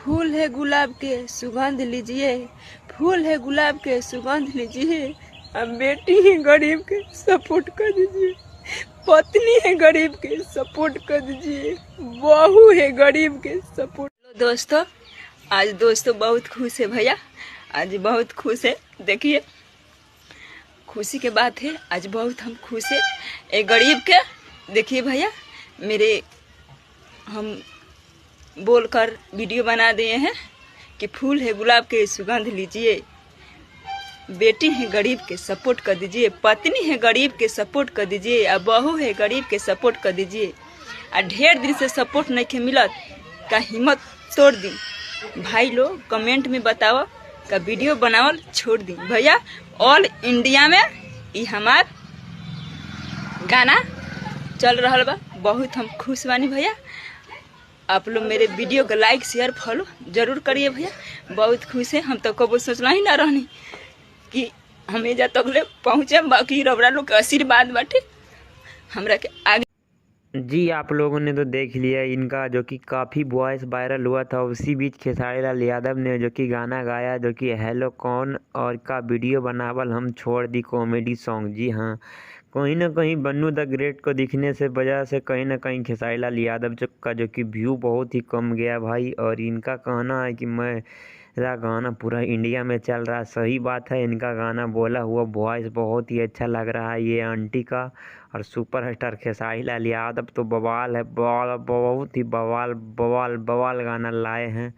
फूल है गुलाब के सुगंध लीजिए, फूल है गुलाब के सुगंध लीजिए। अब बेटी है गरीब के सपोर्ट कर दीजिए, पत्नी है गरीब के सपोर्ट कर दीजिए, बहू है गरीब के सपोर्ट। दोस्तों आज दोस्तों बहुत खुश है भैया, आज बहुत खुश है। देखिए खुशी के बात है, आज बहुत हम खुश है। एक गरीब के देखिए भैया मेरे हम बोलकर वीडियो बना दिए हैं कि फूल है गुलाब के सुगंध लीजिए, बेटी है गरीब के सपोर्ट कर दीजिए, पत्नी है गरीब के सपोर्ट कर दीजिए, और बहू है गरीब के सपोर्ट कर दीजिए। और ढेर दिन से सपोर्ट नहीं के मिलत का हिम्मत तोड़ दी भाई लोग, कमेंट में बताओ का वीडियो बनावल छोड़ दी भैया। ऑल इंडिया में ये हमार गाना चल रहा बा, बहुत हम खुश बानी भैया। आप लोग मेरे वीडियो को लाइक शेयर फॉलो जरूर करिए भैया, बहुत खुश है। हम तो कबो सोचना ही ना रहनी कि हम एजा तक ले पहुँचे, बाकी रबरा लोग के आशीर्वाद बाटे हमरा के आगे। जी आप लोगों ने तो देख लिया इनका जो कि काफ़ी वॉइस वायरल हुआ था। उसी बीच खेसारी लाल यादव ने जो कि गाना गाया जो कि हेलो कौन और का वीडियो बनावल हम छोड़ दी कॉमेडी सॉन्ग। जी हाँ, कहीं ना कहीं बन्नू द ग्रेट को दिखने से वजह से कहीं ना कहीं खेसारी लाल यादव का जो कि व्यू बहुत ही कम गया भाई। और इनका कहना है कि मेरा गाना पूरा इंडिया में चल रहा है। सही बात है, इनका गाना बोला हुआ वॉइस बहुत ही अच्छा लग रहा है ये आंटी का। और सुपरस्टार खेसारी लाल यादव तो बवाल है, बवाल बहुत ही बवाल बवाल बवाल गाना लाए हैं।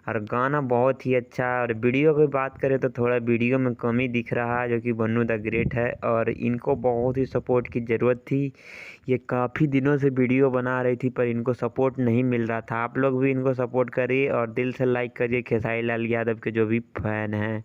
और गाना बहुत ही अच्छा है। और वीडियो की बात करें तो थोड़ा वीडियो में कमी दिख रहा है जो कि बन्नू द ग्रेट है, और इनको बहुत ही सपोर्ट की ज़रूरत थी। ये काफ़ी दिनों से वीडियो बना रही थी पर इनको सपोर्ट नहीं मिल रहा था। आप लोग भी इनको सपोर्ट करिए और दिल से लाइक करिए खेसारी लाल यादव के जो भी फैन हैं।